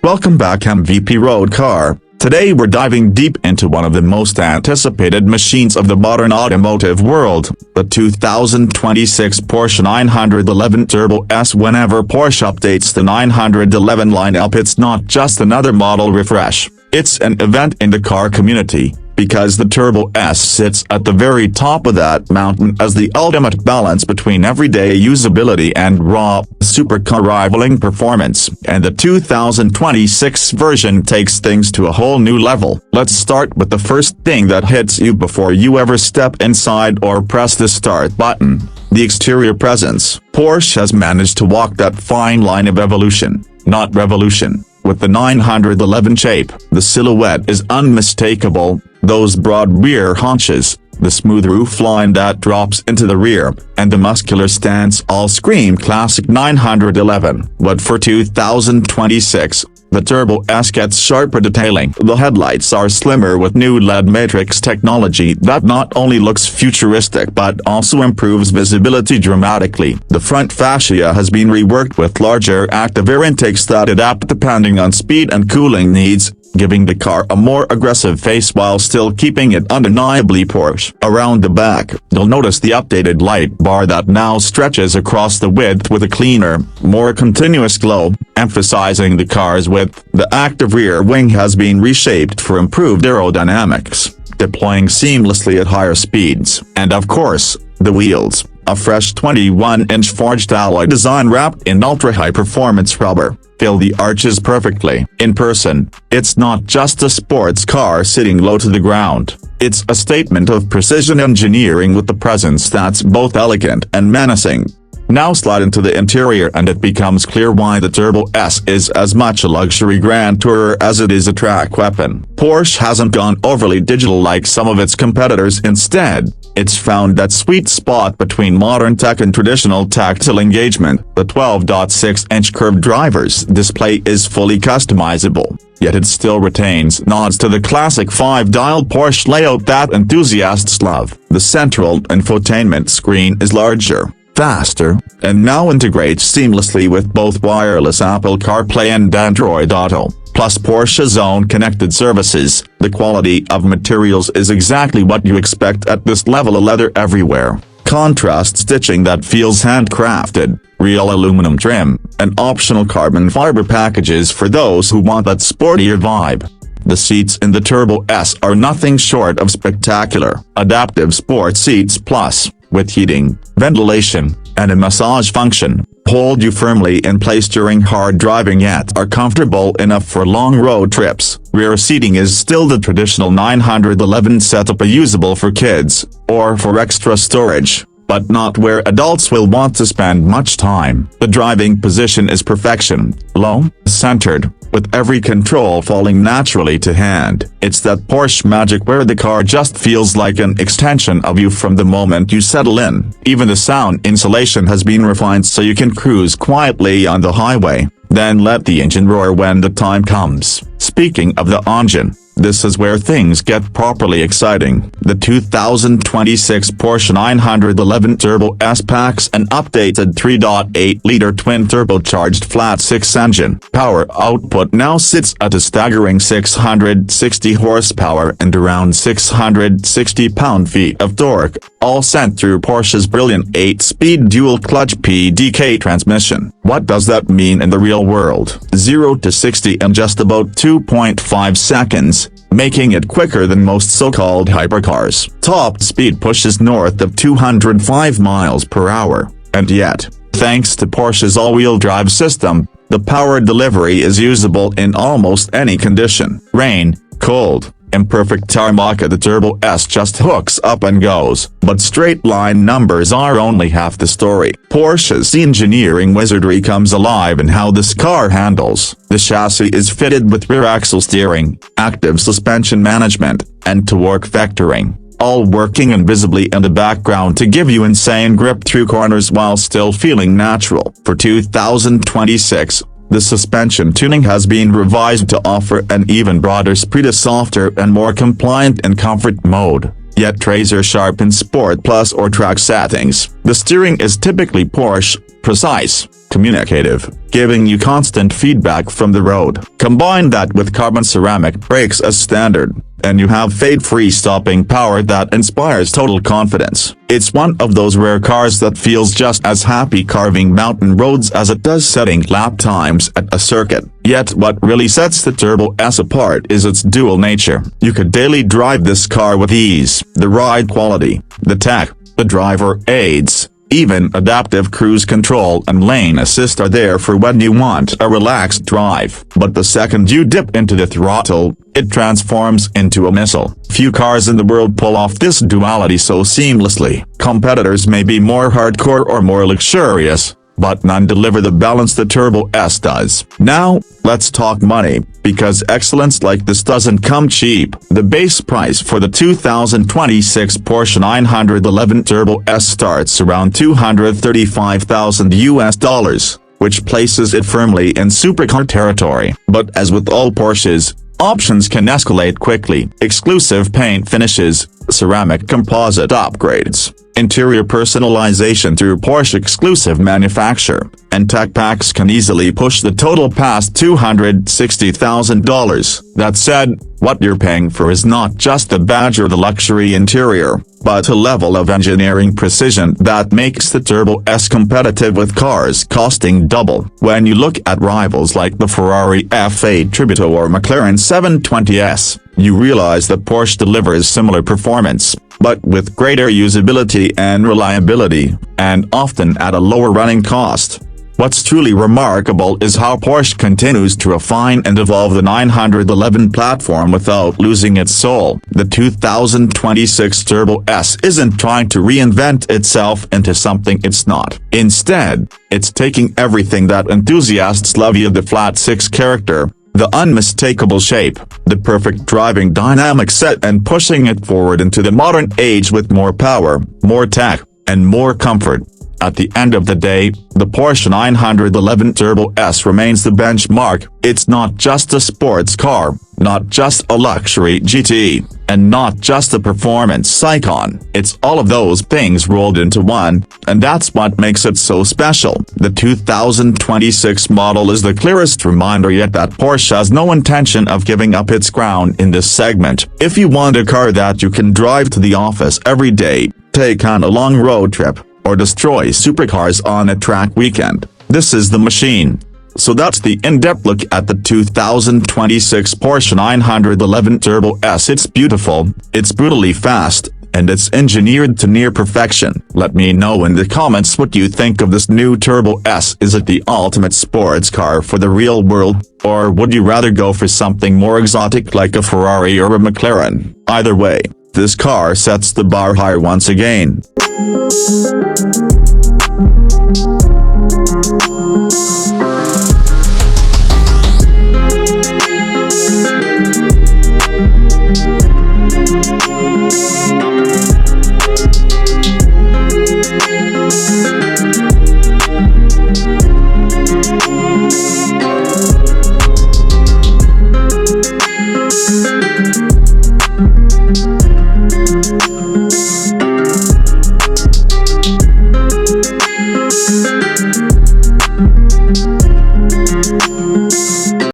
Welcome back, MVP Road Car. Today we're diving deep into one of the most anticipated machines of the modern automotive world, the 2026 Porsche 911 Turbo S. Whenever Porsche updates the 911 lineup, it's not just another model refresh, it's an event in the car community, because the Turbo S sits at the very top of that mountain as the ultimate balance between everyday usability and raw, supercar rivaling performance, and the 2026 version takes things to a whole new level. Let's start with the first thing that hits you before you ever step inside or press the start button: the exterior presence. Porsche has managed to walk that fine line of evolution, not revolution. With the 911 shape, the silhouette is unmistakable. Those broad rear haunches, the smooth roofline that drops into the rear, and the muscular stance all scream classic 911. But for 2026, the Turbo S gets sharper detailing. The headlights are slimmer with new LED matrix technology that not only looks futuristic but also improves visibility dramatically. The front fascia has been reworked with larger active air intakes that adapt depending on speed and cooling needs, giving the car a more aggressive face while still keeping it undeniably Porsche. Around the back, you'll notice the updated light bar that now stretches across the width with a cleaner, more continuous glow, emphasizing the car's width. The active rear wing has been reshaped for improved aerodynamics, deploying seamlessly at higher speeds. And of course, the wheels, a fresh 21-inch forged alloy design wrapped in ultra-high-performance rubber, fill the arches perfectly. In person, it's not just a sports car sitting low to the ground. It's a statement of precision engineering with a presence that's both elegant and menacing. Now slide into the interior and it becomes clear why the Turbo S is as much a luxury grand tourer as it is a track weapon. Porsche hasn't gone overly digital like some of its competitors. Instead, it's found that sweet spot between modern tech and traditional tactile engagement. The 12.6-inch curved driver's display is fully customizable, yet it still retains nods to the classic 5-dial Porsche layout that enthusiasts love. The central infotainment screen is larger, faster, and now integrates seamlessly with both wireless Apple CarPlay and Android Auto, plus Porsche's own connected services. The quality of materials is exactly what you expect at this level of leather everywhere. Contrast stitching that feels handcrafted, real aluminum trim, and optional carbon fiber packages for those who want that sportier vibe. The seats in the Turbo S are nothing short of spectacular. Adaptive sport seats plus, with heating, ventilation, and a massage function, hold you firmly in place during hard driving yet are comfortable enough for long road trips. Rear seating is still the traditional 911 setup, usable for kids, or for extra storage, but not where adults will want to spend much time. The driving position is perfection, low, centered, with every control falling naturally to hand. It's that Porsche magic where the car just feels like an extension of you from the moment you settle in. Even the sound insulation has been refined so you can cruise quietly on the highway, then let the engine roar when the time comes. Speaking of the engine, this is where things get properly exciting. The 2026 Porsche 911 Turbo S packs an updated 3.8-liter twin-turbocharged flat-six engine. Power output now sits at a staggering 660 horsepower and around 660 pound-feet of torque, all sent through Porsche's brilliant 8-speed dual-clutch PDK transmission. What does that mean in the real world? 0 to 60 in just about 2.5 seconds, making it quicker than most so-called hypercars. Top speed pushes north of 205 miles per hour, and yet, thanks to Porsche's all-wheel drive system, the power delivery is usable in almost any condition. Rain, cold, imperfect tarmac, the Turbo S just hooks up and goes. But straight-line numbers are only half the story. Porsche's engineering wizardry comes alive in how this car handles. The chassis is fitted with rear axle steering, active suspension management, and torque vectoring, all working invisibly in the background to give you insane grip through corners while still feeling natural. For 2026, the suspension tuning has been revised to offer an even broader spread, a softer and more compliant in comfort mode. yet razor-sharp in Sport Plus or track settings. The steering is typically Porsche, precise, communicative, giving you constant feedback from the road. Combine that with carbon ceramic brakes as standard, and you have fade-free stopping power that inspires total confidence. It's one of those rare cars that feels just as happy carving mountain roads as it does setting lap times at a circuit. Yet what really sets the Turbo S apart is its dual nature. You could daily drive this car with ease. The ride quality, the tech, the driver aids, even adaptive cruise control and lane assist are there for when you want a relaxed drive. But the second you dip into the throttle, it transforms into a missile. Few cars in the world pull off this duality so seamlessly. Competitors may be more hardcore or more luxurious, but none deliver the balance the Turbo S does. Now, let's talk money, because excellence like this doesn't come cheap. The base price for the 2026 Porsche 911 Turbo S starts around $235,000, which places it firmly in supercar territory. But as with all Porsches, options can escalate quickly. Exclusive paint finishes, ceramic composite upgrades, interior personalization through Porsche exclusive manufacture, and tech packs can easily push the total past $260,000. That said, what you're paying for is not just the badge or the luxury interior, but a level of engineering precision that makes the Turbo S competitive with cars costing double. When you look at rivals like the Ferrari F8 Tributo or McLaren 720S, you realize that Porsche delivers similar performance, but with greater usability and reliability, and often at a lower running cost. What's truly remarkable is how Porsche continues to refine and evolve the 911 platform without losing its soul. The 2026 Turbo S isn't trying to reinvent itself into something it's not. Instead, it's taking everything that enthusiasts love: the flat six character, the unmistakable shape, the perfect driving dynamic set, and pushing it forward into the modern age with more power, more tech, and more comfort. At the end of the day, the Porsche 911 Turbo S remains the benchmark. It's not just a sports car, not just a luxury GT, and not just a performance icon. It's all of those things rolled into one, and that's what makes it so special. The 2026 model is the clearest reminder yet that Porsche has no intention of giving up its ground in this segment. If you want a car that you can drive to the office every day, take on a long road trip, or destroy supercars on a track weekend, this is the machine. So that's the in-depth look at the 2026 Porsche 911 Turbo S. It's beautiful, it's brutally fast, and it's engineered to near perfection. Let me know in the comments what you think of this new Turbo S. Is it the ultimate sports car for the real world, or would you rather go for something more exotic like a Ferrari or a McLaren? Either way, this car sets the bar higher once again.